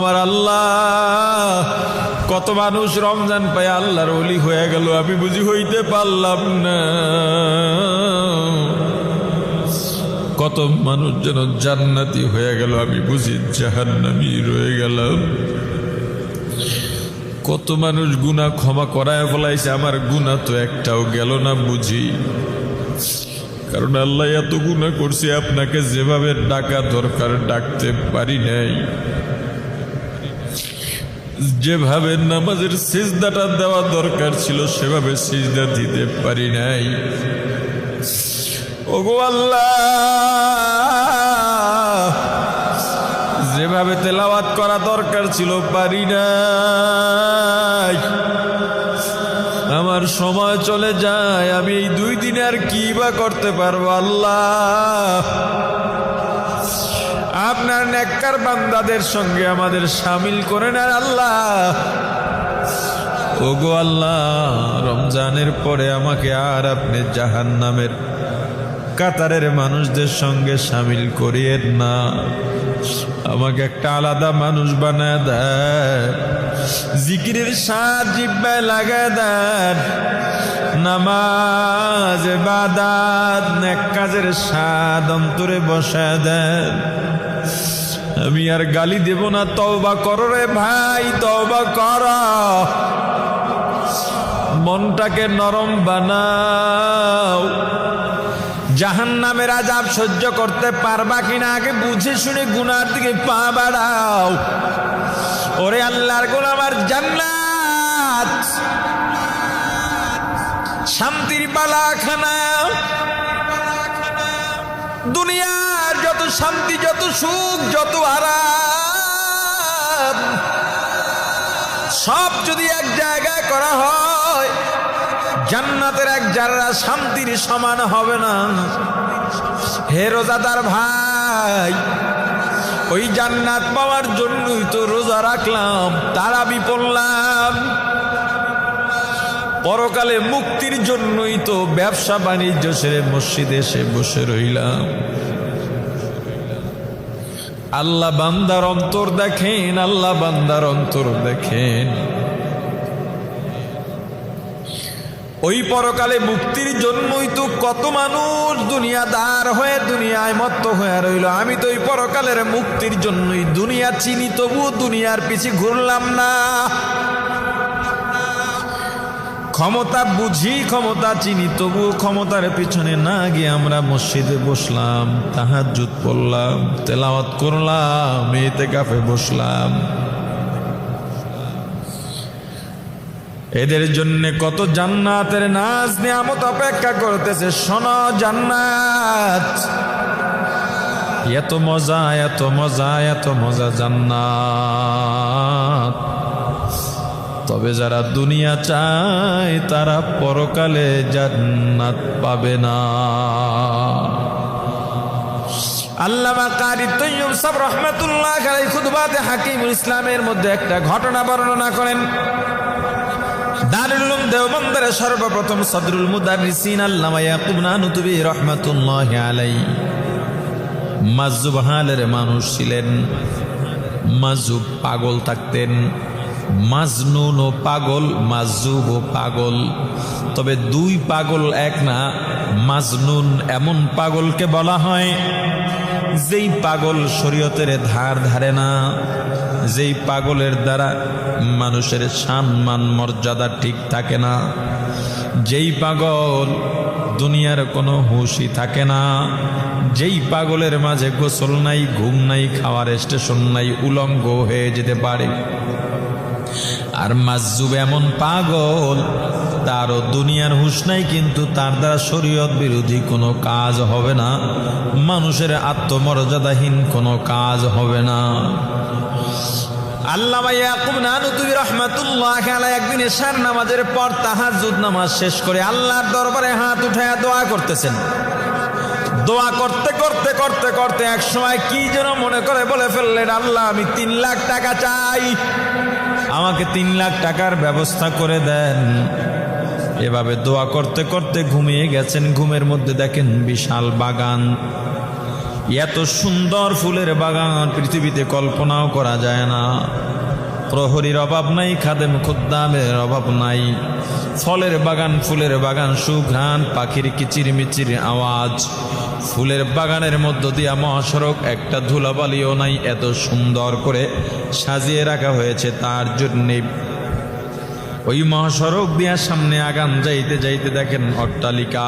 আমার আল্লাহ, কত মানুষ রমজান পায় আল্লাহর ওলি হয়ে গেল, আমি বুঝি হইতে পারলাম না। কত মানুষ যেন জান্নাতি হয়ে গেল, আমি বুঝি জাহান্নামী রয়ে গেলাম। কত মানুষ গুনাহ ক্ষমা করায় ফেলাইছে, আমার গুনাহ তো একটাও গেল না বুঝি। কারণ আল্লাহ এত গুনাহ করছে, আপনাকে যেভাবে ডাকা দরকার ডাকতে পারি নাই, যেভাবে নামাজের সিজদাটা দেওয়া দরকার ছিল সেভাবে সিজদা দিতে পারি নাই। ওগো আল্লাহ, যেভাবে তেলাওয়াত করা দরকার ছিল পারি নাই। আমার সময় চলে যায়, আমি এই 2 দিনে আর কি বা করতে পারবো। আল্লাহ, আপনার নেককার বান্দাদের সঙ্গে আমাদের শামিল করে নেন আল্লাহ। ওগো আল্লাহ, রমজানের পরে আমাকে আর আপনি জাহান্নামের কাতারের মানুষদের সঙ্গে শামিল করিয়েন না, আমাকে একটা আলাদা মানুষ বানায় দেন। জিকিরের স্বাদ জিহ্বায় লাগায় দেন, নামাজ ইবাদত নেক কাজের স্বাদ অন্তরে বসায় দেন। আমি আর গালি দেব না, তওবা করো রে ভাই, তওবা করো, মনটাকে নরম বানাও। জাহান্নামের আযাব সহ্য করতে পারবা কিনা আগে বুঝে শুনে গুনার দিকে পা বাড়াও। ওরে আল্লাহর গোলাম, আর জান্নাত শান্তির বালাখানা, দুনিয়ার যত শান্তি, যত সুখ, যত আরাম সব যদি এক জায়গায় করা হয়, জান্নাতের এক জাররা শান্তির সমান হবে না। হে রোজাদার ভাই, ওই জান্নাত পাওয়ার জন্যই তো রোজা রাখলাম, তারাবি পড়লাম। পরকালে মুক্তির জন্যই তো ব্যবসা বাণিজ্য ছেড়ে মসজিদে এসে বসে রইলাম। আল্লাহ বান্দার অন্তর দেখেন, আল্লাহ বান্দার অন্তর দেখেন। ওই পরকালে মুক্তির জন্যই তো কত মানুষ দুনিয়াদার হয়ে দুনিয়ায় মত্ত হয়ে রইল। আমি তো ওই পরকালের মুক্তির জন্যই দুনিয়া চিনি, তবুও দুনিয়ার পিছে ঘুরলাম না। ক্ষমতা বুঝি, ক্ষমতা চিনি, তবুও ক্ষমতার পিছনে না গিয়ে আমরা মসজিদে বসলাম, তাহাজ্জুদ পড়লাম, তেলাওয়াত করলাম, ইতিকাফে বসলাম। এদের জন্য কত জান্নাতের নাজ নিয়ামত অপেক্ষা করতেছে। শোনো, জান্নাত এত মজা, এত মজা, এত মজা জান্নাত। তবে যারা দুনিয়া চায় তারা পরকালে জান্নাত পাবে না। আল্লামা কারি তৈয়ব সাহেব রাহমাতুল্লাহ আলাইহি খুতবাতে হাকিমুল ইসলামের মধ্যে একটা ঘটনা বর্ণনা করেন। দারুল উলুম দেওবন্দের সর্বপ্রথম সদরুল মুদাররিসিন আল্লামা ইয়াকুব নানুতুবি রাহমাতুল্লাহ আলাইহি মাজুব হালের মানুষ ছিলেন। মাজুব পাগল থাকতেন, মাজনুন ও পাগল, মাজুব ও পাগল। তবে 2 পাগল এক না। মাজনুন এমন পাগলকে বলা হয় যেই পাগল শরীয়তের ধার ধারে না, যেই পাগলের দ্বারা মানুষের সম্মান মর্যাদা ঠিক থাকে না, যেই পাগল দুনিয়ার কোনো হুঁশই থাকে না, যেই পাগলের মাঝে গোসল নাই, ঘুম নাই, খাওয়ার স্টেশন নাই, উলঙ্গ হয়ে যেতে পারে। আর মাজুব এমন পাগল, তারও দুনিয়ার হুঁশ নাই, কিন্তু তার দ্বারা শরীয়ত বিরোধী কোনো কাজ হবে না, মানুষের আত্মমর্যাদাহীন কোনো কাজ হবে না। আল্লামা ইয়াকুব নানুতুবি রাহমাতুল্লাহ আলাইহি একদিন এশার নামাজের পর তাহাজ্জুদ নামাজ শেষ করে আল্লাহর দরবারে হাত উঠায়া দোয়া করতেছেন। দোয়া করতে করতে করতে করতে এক সময় কি যেন মনে করে বলে ফেললেন, আল্লাহ আমি 3 লাখ টাকা চাই, আমাকে 3 লাখ টাকার ব্যবস্থা করে দেন। এভাবে দোয়া করতে করতে ঘুমিয়ে গেছেন। ঘুমের মধ্যে দেখেন বিশাল বাগান, এত সুন্দর ফুলের বাগান পৃথিবীতে কল্পনাও করা যায় না। প্রহরীর অভাব নাই, খাদেম খুদ্দামের অভাব নাই। ফলের বাগান, ফুলের বাগান, সুঘ্রাণ, পাখির কিচিরমিচির আওয়াজ। ফুলের বাগানের মধ্য দিয়া মহাসড়ক, একটা ধুলাবালিও নাই। এত সুন্দর করে সাজিয়ে রাখা হয়েছে তার জন্যে। ওই মহাসড়ক দিয়া সামনে আগান যাইতে যাইতে দেখেন অট্টালিকা।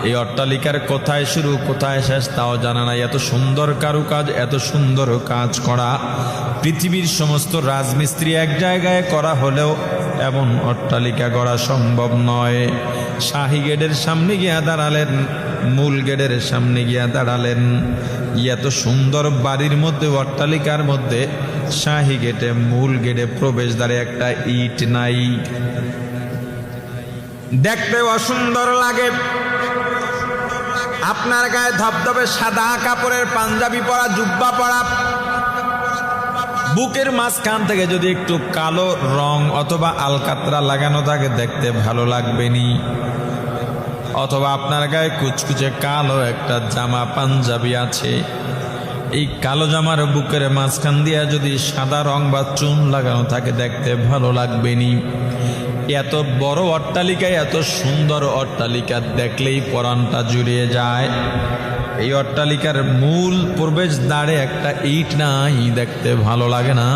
এই অট্টালিকার কোথায় শুরু কোথায় শেষ তাও জানা নাই। এত সুন্দর কারুকাজ, এত সুন্দর কাজ করা। পৃথিবীর সমস্ত রাজমিস্ত্রি এক জায়গায় করা হলেও এমন অট্টালিকা গড়া সম্ভব নয়। শাহী গেটের সামনে গিয়া দাঁড়ালেন, মূল গেটের সামনে গিয়া দাঁড়ালেন। এত সুন্দর বাড়ির মধ্যে, অট্টালিকার মধ্যে, শাহী গেটে, মূল গেটে প্রবেশদ্বারে একটা ইট নাই। দেখতে অসুন্দর লাগে। আপনার গায়ে ধবধবে সাদা কাপড়ের পাঞ্জাবি পরা, জুব্বা পরা, বুকের মাঝখান থেকে যদি একটু কালো রং অথবা আলকাতরা লাগানো থাকে দেখতে ভালো লাগবে নি। অথবা আপনার গায়ে কুচকুচে কালো একটা জামা পাঞ্জাবি আছে, এই কালো জামার বুকের মাঝখান দিয়া যদি সাদা রং বা চুন লাগানো থাকে দেখতে ভালো লাগবে নি। এত বড় অট্টালিকায়, এত সুন্দর অট্টালিকা দেখলেই পরাণটা জুড়িয়ে যায়। এই অট্টালিকার মূল প্রবেশ দ্বারে একটা ইট নাই, দেখতে ভালো লাগে না।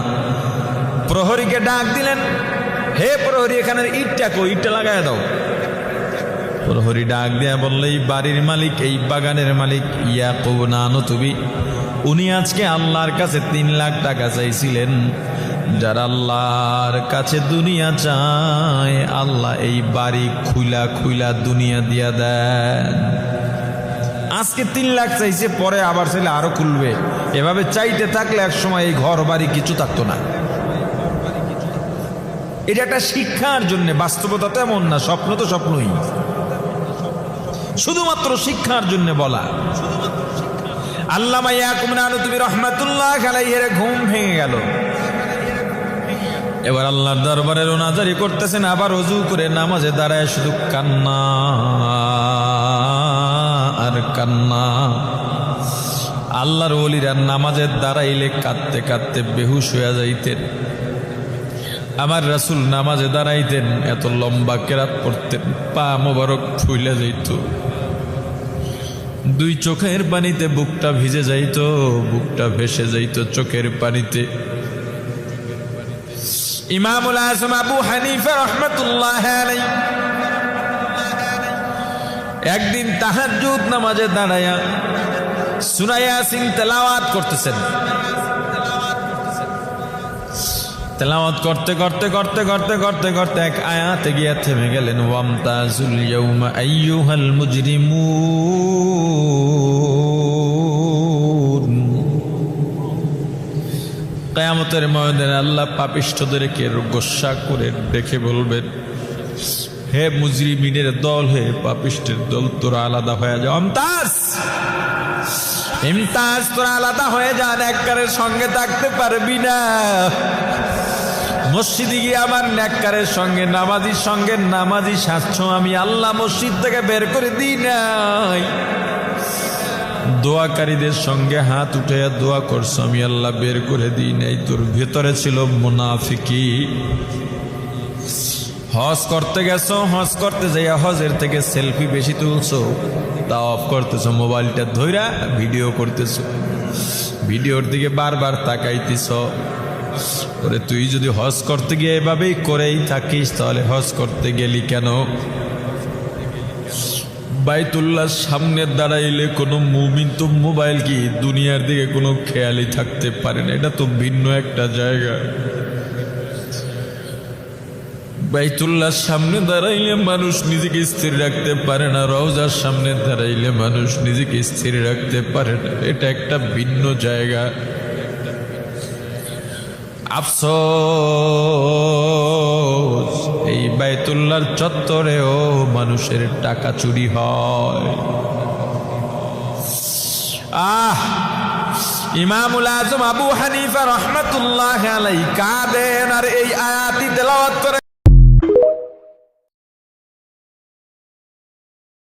প্রহরীকে ডাক দিলেন, হে প্রহরী, এখানের ইটটা কই, ইটটা লাগায় দাও। প্রহরী ডাক দেয়া বললে, এই বাড়ির মালিক, এই বাগানের মালিক ইয়াকুব নানুতুবি, উনি আজকে আল্লাহর কাছে 3 লাখ টাকা চাইছিলেন। যারা আল্লাহর কাছে দুনিয়া চায়, আল্লাহ এই বাড়ি খুইলা খুইলা দুনিয়া দিয়া দেন। আজকে 3 লাখ চাইছে, পরে আবার চাইলে আরো খুলবে। এভাবে চাইতে থাকলে এক সময় এই ঘর বাড়ি কিছু থাকতো না। এটা একটা শিক্ষার জন্য, বাস্তবতা তো এমন না, স্বপ্ন তো স্বপ্নই, শুধুমাত্র শিক্ষার জন্য বলা। আল্লামা ইয়াকুব নানুতুবি রহমাতুল্লাহ আলাইহির ঘুম ভেঙে গেল। এবার আল্লাহর দরবারে রোনাজারি করতেছেন, আবার ওযু করে নামাজে দাঁড়ায় শুধু কান্না আর কান্না। আল্লাহর ওলিরা নামাজে দাঁড়াইলে কাঁদতে কাঁদতে বেহুশ হয়ে যাইতেন। আমার রাসূল নামাজে দাঁড়াইতেন, এত লম্বা কেরাত পড়তেন, পা মোবারক ফুলে যাইত, 2 চোখের পানিতে বুকটা ভিজে যাইত, বুকটা ভেসে যাইত চোখের পানিতে। ইমামুল আযম আবু হানিফা রাহমাতুল্লাহ আলাইহি একদিন তাহাজ্জুদ নামাজে দাঁড়ায়া সূরা ইয়াসিন তেলাওয়াত করতেছেন। তেলাওয়াত করতে করতে করতে করতে করতে করতে এক আয়াতে গিয়ে থেমে গেলেন। ওয়ামতাজুল ইয়াউমা আইয়ুহাল মুজরিমুন। কিয়ামতের ময়দানে আল্লাহ পাপিষ্ঠদেরকে গোসা করে দেখে বলবেন, হে মুজরিমিনের দল, হে পাপিষ্ঠের দল, তোরা আলাদা হয়ে যাও। ইমতাজ, তোরা আলাদা হয়ে যা, নেককারের সঙ্গে থাকতে পারবি না। মসজিদে গিয়ে আমার নেককারের সঙ্গে, নামাজির সঙ্গে নামাজি সাজছ, আমি আল্লাহ মসজিদ থেকে বের করে দিই নাই। দোয়াকারীদের সঙ্গে হাত উঠে দোয়া করছো, আমি আল্লাহ বের করে দিই নাই। তোর ভেতরে ছিল মুনাফিকি। হজ করতে গেছো, হজ করতে যাইয়া হজের থেকে সেলফি বেশি তুলছো, তাওয়াফ করতেছো, মোবাইলটা ধইরা ভিডিও করতেছো, ভিডিওর দিকে বারবার তাকাইতেছ। ওরে তুই যদি হজ করতে গিয়ে এভাবেই করেই থাকিস, তাহলে হজ করতে গেলি কেন? বাইতুল্লাহর সামনে দাঁড়াইলে কোনো মুমিন তো মোবাইল কি দুনিয়ার দিকে কোনো খেয়ালই থাকতে পারে না, এটা তো ভিন্ন একটা জায়গা। বাইতুল্লাহর সামনে দাঁড়াইলে মানুষ নিজেকে স্থির রাখতে পারে না, রওজার সামনে দাঁড়াইলে মানুষ নিজেকে স্থির রাখতে পারে না, এটা একটা ভিন্ন জায়গা। আফসোস, এই বাইতুল্লাহর চত্বরেও মানুষের টাকা চুরি হয়। ইমামুল আযম আবু হানিফা রাহমাতুল্লাহ আলাইহি কাঁদেন আর এই আয়াতটি তেলাওয়াত করে